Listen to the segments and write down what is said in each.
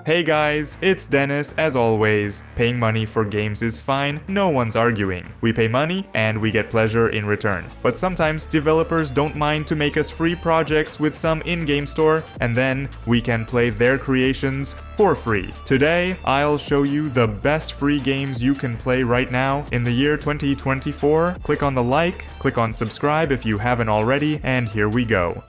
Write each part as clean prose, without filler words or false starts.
Hey guys, it's Dennis as always. Paying money for games is fine, no one's arguing. We pay money and we get pleasure in return. But sometimes developers don't mind to make us free projects with some in-game store, and then we can play their creations for free. Today, I'll show you the best free games you can play right now in the year 2024. Click on the like, click on subscribe if you haven't already, and here we go.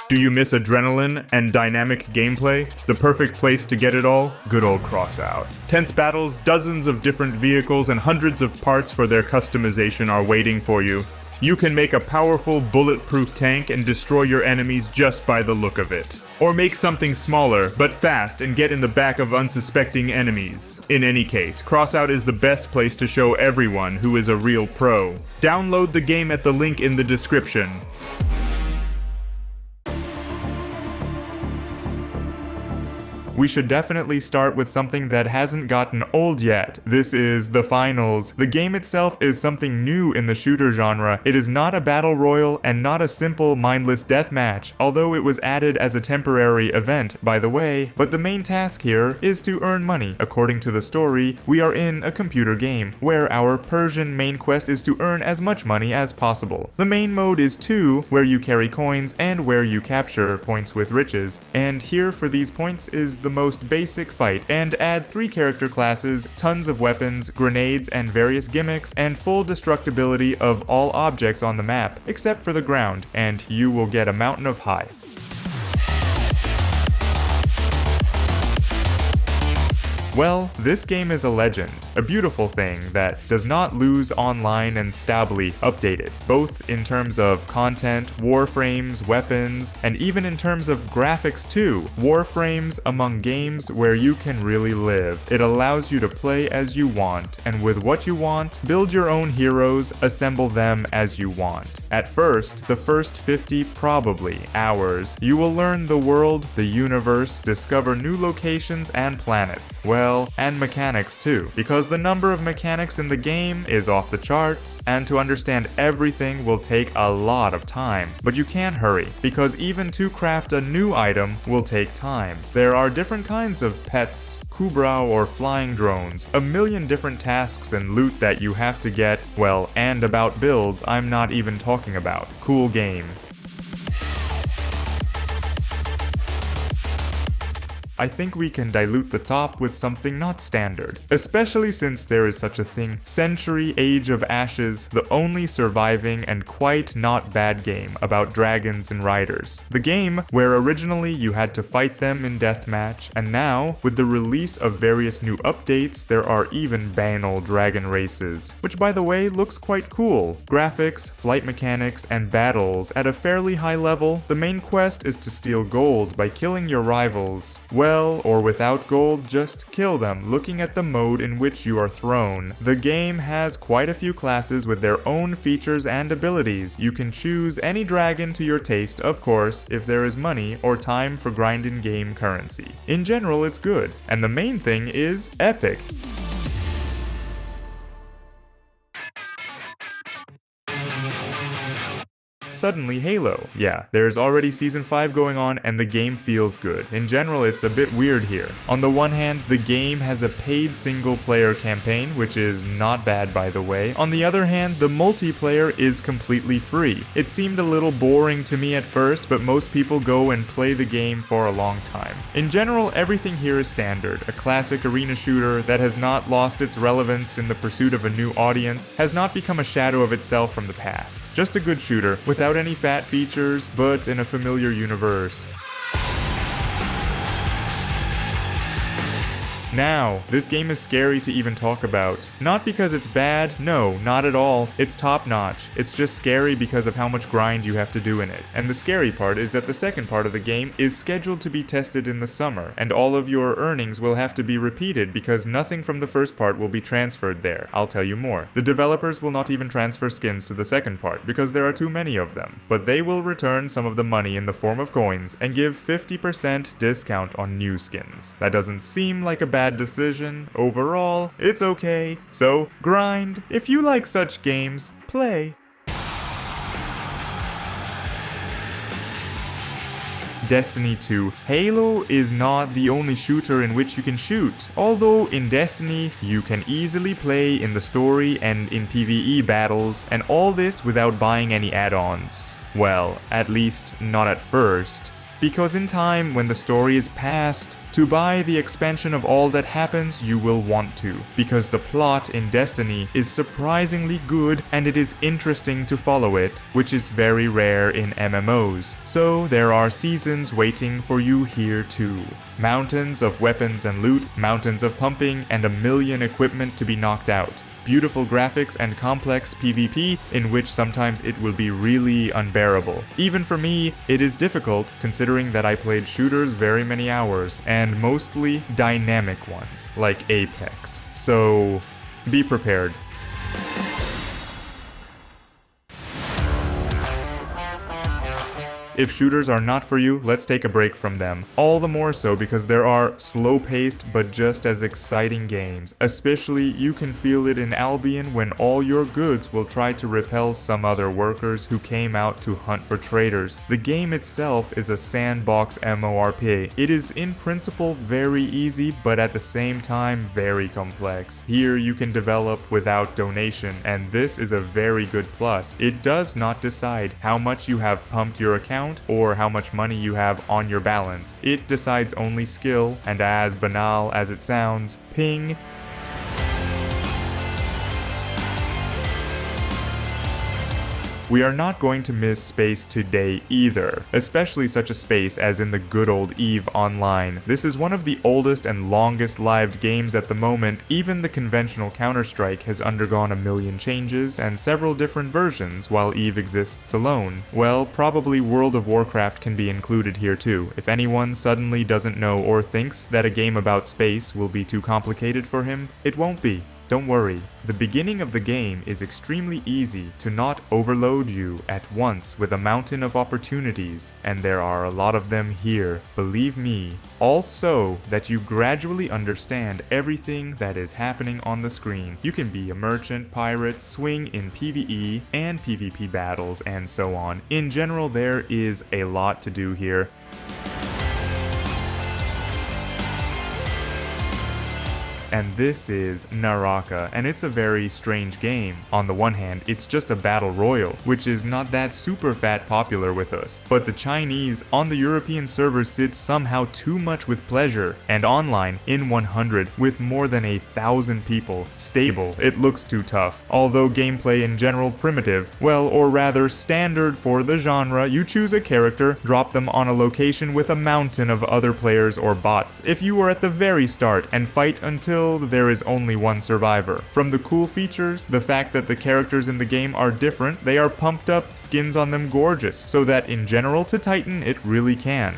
Do you miss adrenaline and dynamic gameplay? The perfect place to get it all? Good old Crossout. Tense battles, dozens of different vehicles, and hundreds of parts for their customization are waiting for you. You can make a powerful, bulletproof tank and destroy your enemies just by the look of it. Or make something smaller, but fast, and get in the back of unsuspecting enemies. In any case, Crossout is the best place to show everyone who is a real pro. Download the game at the link in the description. We should definitely start with something that hasn't gotten old yet. This is The Finals. The game itself is something new in the shooter genre. It is not a battle royale and not a simple mindless deathmatch, although it was added as a temporary event, by the way. But the main task here is to earn money. According to the story, we are in a computer game, where our Persian main quest is to earn as much money as possible. The main mode is 2, where you carry coins and where you capture points with riches. And here for these points is the most basic fight, and add 3 character classes, tons of weapons, grenades, and various gimmicks, and full destructibility of all objects on the map, except for the ground, and you will get a mountain of high. Well, this game is a legend, a beautiful thing that does not lose online and stably updated, both in terms of content, warframes, weapons, and even in terms of graphics too. Warframes among games where you can really live. It allows you to play as you want, and with what you want, build your own heroes, assemble them as you want. At first, the first 50 probably hours, you will learn the world, the universe, discover new locations and planets. Well, and mechanics too, because the number of mechanics in the game is off the charts, and to understand everything will take a lot of time. But you can't hurry, because even to craft a new item will take time. There are different kinds of pets, Kubra or flying drones, a million different tasks and loot that you have to get, well, and about builds I'm not even talking about. Cool game. I think we can dilute the top with something not standard, especially since there is such a thing. Century Age of Ashes, the only surviving and quite not bad game about dragons and riders. The game where originally you had to fight them in deathmatch, and now, with the release of various new updates, there are even banal dragon races, which by the way looks quite cool. Graphics, flight mechanics, and battles at a fairly high level. The main quest is to steal gold by killing your rivals. Well, or without gold, just kill them, looking at the mode in which you are thrown. The game has quite a few classes with their own features and abilities. You can choose any dragon to your taste, of course, if there is money or time for grinding game currency. In general, it's good, and the main thing is epic. Suddenly Halo. Yeah, there's already Season 5 going on and the game feels good. In general, it's a bit weird here. On the one hand, the game has a paid single-player campaign, which is not bad by the way. On the other hand, the multiplayer is completely free. It seemed a little boring to me at first, but most people go and play the game for a long time. In general, everything here is standard. A classic arena shooter that has not lost its relevance in the pursuit of a new audience, has not become a shadow of itself from the past. Just a good shooter, without any fat features, but in a familiar universe. Now, this game is scary to even talk about. Not because it's bad, no, not at all. It's top notch. It's just scary because of how much grind you have to do in it. And the scary part is that the second part of the game is scheduled to be tested in the summer, and all of your earnings will have to be repeated because nothing from the first part will be transferred there. I'll tell you more. The developers will not even transfer skins to the second part because there are too many of them. But they will return some of the money in the form of coins and give 50% discount on new skins. That doesn't seem like a bad decision. Overall, it's okay. So, grind. If you like such games, play. Destiny 2. Halo is not the only shooter in which you can shoot, although in Destiny you can easily play in the story and in PvE battles, and all this without buying any add-ons. Well, at least not at first. Because in time, when the story is past, to buy the expansion of all that happens, you will want to, because the plot in Destiny is surprisingly good and it is interesting to follow it, which is very rare in MMOs. So there are seasons waiting for you here too. Mountains of weapons and loot, mountains of pumping, and a million equipment to be knocked out. Beautiful graphics and complex PvP in which sometimes it will be really unbearable. Even for me, it is difficult considering that I played shooters very many hours, and mostly dynamic ones, like Apex. So, be prepared. If shooters are not for you, let's take a break from them. All the more so because there are slow-paced but just as exciting games. Especially, you can feel it in Albion when all your goods will try to repel some other workers who came out to hunt for traitors. The game itself is a sandbox MMORPG. It is in principle very easy, but at the same time very complex. Here you can develop without donation, and this is a very good plus. It does not decide how much you have pumped your account or how much money you have on your balance. It decides only skill, and as banal as it sounds, ping. We are not going to miss space today either, especially such a space as in the good old EVE Online. This is one of the oldest and longest lived games at the moment. Even the conventional Counter-Strike has undergone a million changes and several different versions while EVE exists alone. Well, probably World of Warcraft can be included here too. If anyone suddenly doesn't know or thinks that a game about space will be too complicated for him, it won't be. Don't worry, the beginning of the game is extremely easy to not overload you at once with a mountain of opportunities, and there are a lot of them here, believe me. Also, that you gradually understand everything that is happening on the screen. You can be a merchant, pirate, swing in PvE and PvP battles, and so on. In general, there is a lot to do here. And this is Naraka, and it's a very strange game. On the one hand, it's just a battle royale, which is not that super fat popular with us, but the Chinese on the European servers sit somehow too much with pleasure, and online, in 100, with more than 1,000 people, stable, it looks too tough. Although gameplay in general primitive, well, or rather standard for the genre, you choose a character, drop them on a location with a mountain of other players or bots, if you are at the very start, and fight until there is only one survivor. From the cool features, the fact that the characters in the game are different, they are pumped up, skins on them gorgeous, so that in general to Titan it really can.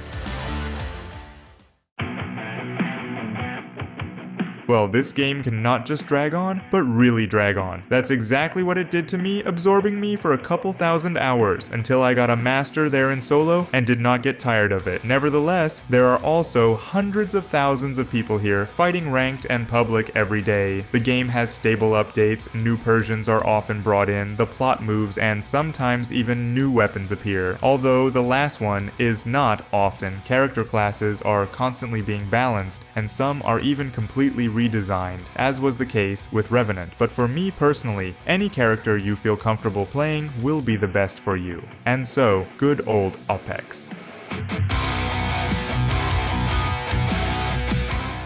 Well, this game can not just drag on, but really drag on. That's exactly what it did to me, absorbing me for a couple thousand hours, until I got a master there in solo and did not get tired of it. Nevertheless, there are also hundreds of thousands of people here, fighting ranked and public every day. The game has stable updates, new Persians are often brought in, the plot moves, and sometimes even new weapons appear. Although the last one is not often. Character classes are constantly being balanced, and some are even completely redesigned, as was the case with Revenant. But for me personally, any character you feel comfortable playing will be the best for you. And so, good old Apex.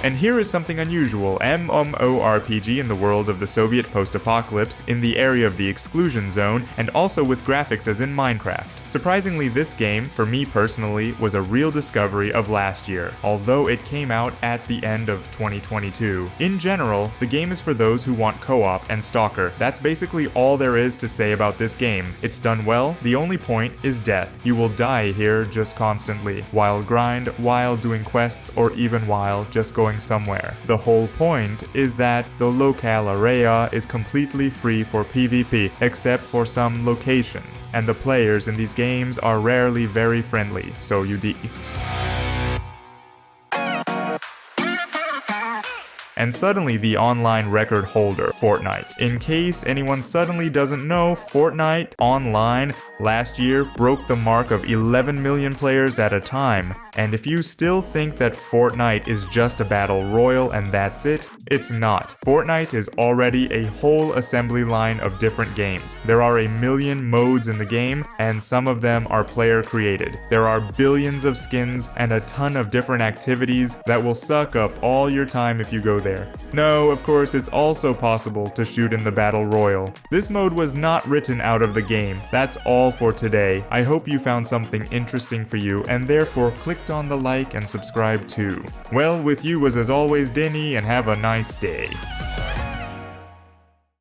And here is something unusual, MMORPG in the world of the Soviet post-apocalypse, in the area of the exclusion zone, and also with graphics as in Minecraft. Surprisingly, this game, for me personally, was a real discovery of last year, although it came out at the end of 2022. In general, the game is for those who want co-op and stalker. That's basically all there is to say about this game. It's done well, the only point is death. You will die here just constantly, while grind, while doing quests, or even while just going somewhere. The whole point is that the locale area is completely free for PvP, except for some locations, and the players in these games are rarely very friendly, so you And suddenly the online record holder, Fortnite. In case anyone suddenly doesn't know, Fortnite Online last year broke the mark of 11 million players at a time, and if you still think that Fortnite is just a battle royale and that's it, it's not. Fortnite is already a whole assembly line of different games. There are a million modes in the game, and some of them are player created. There are billions of skins and a ton of different activities that will suck up all your time if you go there. No, of course, it's also possible to shoot in the battle royale. This mode was not written out of the game. That's all for today. I hope you found something interesting for you and therefore clicked on the like and subscribe too. Well, with you was as always Deni, and have a nice day.